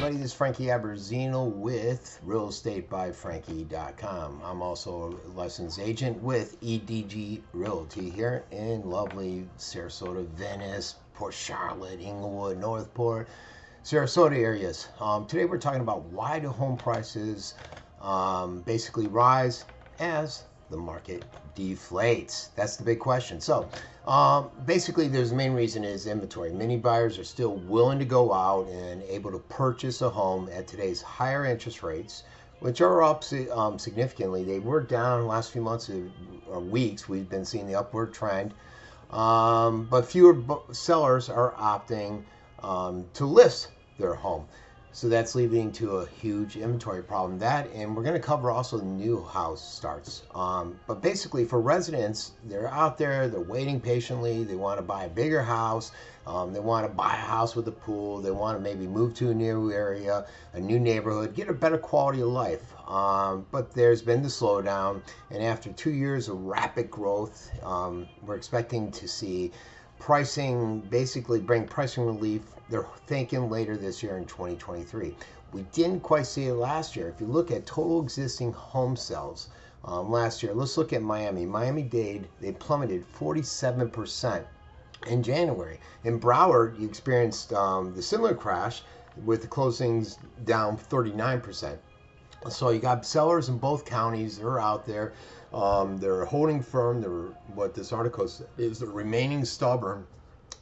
everybody, this is Frankie Abbruzzino with realestatebyfrankie.com. I'm also a licensed agent with EDG Realty here in lovely Sarasota, Venice, Port Charlotte, Inglewood, Northport, Sarasota areas. Today we're talking about why do home prices basically rise as the market deflates. That's the big question. So basically there's the main reason is inventory. Many buyers are still willing to go out and able to purchase a home at today's higher interest rates, which are up significantly. They were down the last few months or weeks. We've been seeing the upward trend, but fewer sellers are opting to list their home. So that's leading to a huge inventory problem. And we're going to cover also new house starts. But basically for residents, they're out there, they're waiting patiently. They want to buy a bigger house. They want to buy a house with a pool. They want to maybe move to a new area, a new neighborhood, get a better quality of life. But there's been the slowdown. And after 2 years of rapid growth, we're expecting to see pricing, basically bring pricing relief. They're thinking later this year in 2023. We didn't quite see it last year. If you look at total existing home sales last year, let's look at Miami. Miami-Dade, they plummeted 47% in January. In Broward, you experienced the similar crash with the closings down 39%. So you got sellers in both counties. They're out there. They're holding firm. What this article says is they're remaining stubborn,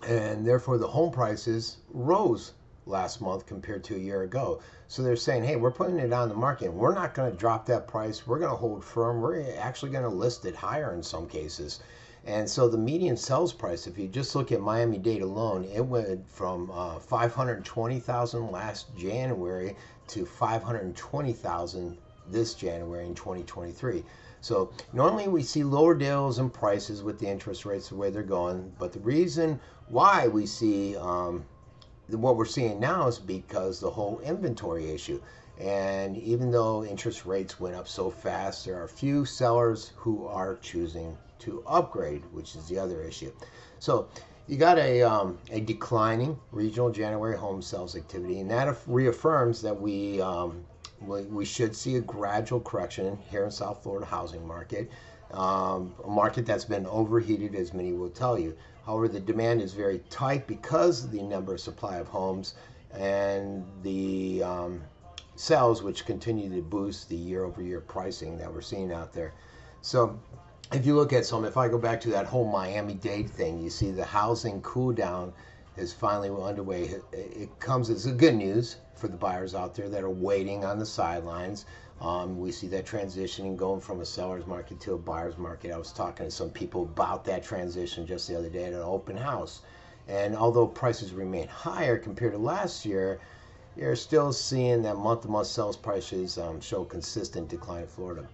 and therefore the home prices rose last month compared to a year ago. So they're saying, hey, we're putting it on the market. We're not going to drop that price. We're going to hold firm. We're actually going to list it higher in some cases. And so the median sales price, if you just look at Miami-Dade alone, it went from $520,000 last January to $520,000 this January in 2023. So normally we see lower deals and prices with the interest rates the way they're going, but the reason why we see what we're seeing now is because the whole inventory issue. And even though interest rates went up so fast, there are few sellers who are choosing to upgrade, which is the other issue. So you got a declining regional January home sales activity, and that reaffirms that we should see a gradual correction here in South Florida housing market, a market that's been overheated, as many will tell you. However, the demand is very tight because of the number of supply of homes and the sales, which continue to boost the year-over-year pricing that we're seeing out there. So if you look at if I go back to that whole Miami-Dade thing, you see the housing cool down is finally underway. It comes as a good news for the buyers out there that are waiting on the sidelines. We see that transitioning going from a seller's market to a buyer's market. I was talking to some people about that transition just the other day at an open house. And although prices remain higher compared to last year, you're still seeing that month-to-month sales prices show consistent decline in Florida.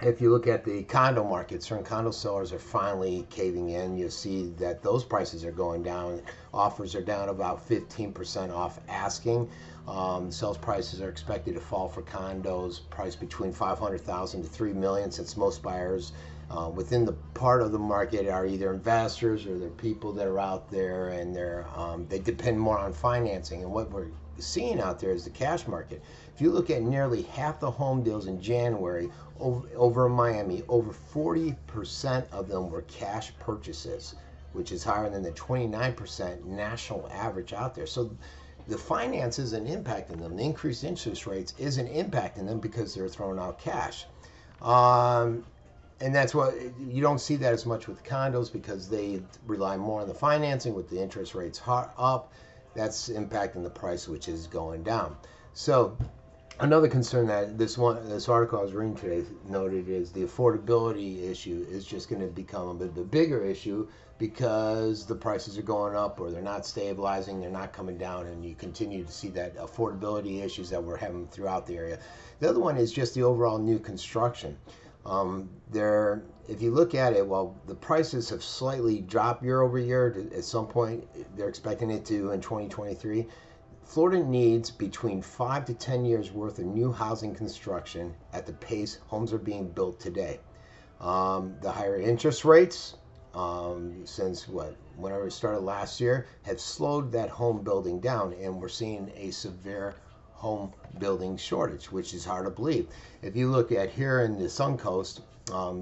If you look at the condo market, certain condo sellers are finally caving in. You see that those prices are going down. Offers are down about 15% off asking. Sales prices are expected to fall for condos priced between $500,000 to $3 million, since most buyers within the part of the market are either investors or they're people that are out there and they depend more on financing. And what we're seeing out there is the cash market. If you look at nearly half the home deals in January over in Miami, over 40% of them were cash purchases, which is higher than the 29% national average out there. So the finance isn't impacting them. The increased interest rates isn't impacting them because they're throwing out cash. And that's what you don't see that as much with condos because they rely more on the financing. With the interest rates up, that's impacting the price, which is going down. So another concern that this article I was reading today noted is the affordability issue is just going to become a bit of a bigger issue because the prices are going up or they're not stabilizing, they're not coming down, and you continue to see that affordability issues that we're having throughout the area. The other one is just the overall new construction. If you look at it, while the prices have slightly dropped year over year, at some point they're expecting it to in 2023. Florida needs between 5 to 10 years worth of new housing construction at the pace homes are being built today. The higher interest rates, since whenever it started last year, have slowed that home building down, and we're seeing a severe home building shortage, which is hard to believe. If you look at here in the Suncoast,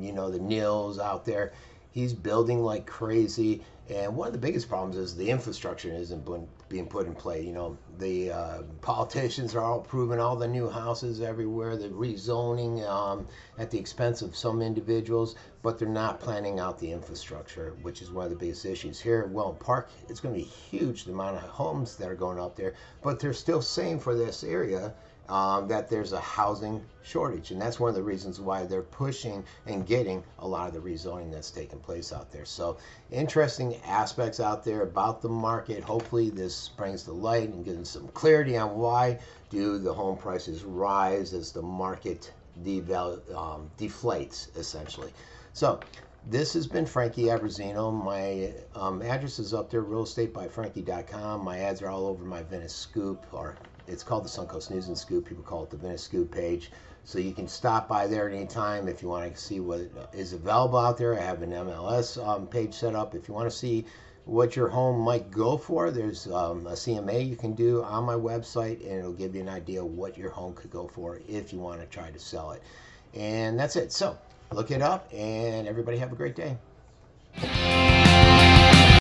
you know, the Nils out there, he's building like crazy. And one of the biggest problems is the infrastructure isn't being put in play. You know, the politicians are all approving all the new houses everywhere, the rezoning at the expense of some individuals, but they're not planning out the infrastructure, which is one of the biggest issues. Here at Welland Park, it's going to be huge, the amount of homes that are going up there, but they're still saying for this area that there's a housing shortage, and that's one of the reasons why they're pushing and getting a lot of the rezoning that's taking place out there. So interesting aspects out there about the market. Hopefully this brings to light and gives some clarity on why do the home prices rise as the market deflates, essentially. So this has been Frankie Abbruzzino. My address is up there, realestatebyfrankie.com. My ads are all over my Venice Scoop, or it's called the Suncoast News and Scoop. People call it the Venice Scoop page. So you can stop by there at any time if you want to see what is available out there. I have an MLS page set up. If you want to see what your home might go for, there's a CMA you can do on my website, and it'll give you an idea of what your home could go for if you want to try to sell it. And that's it. So look it up, and everybody have a great day.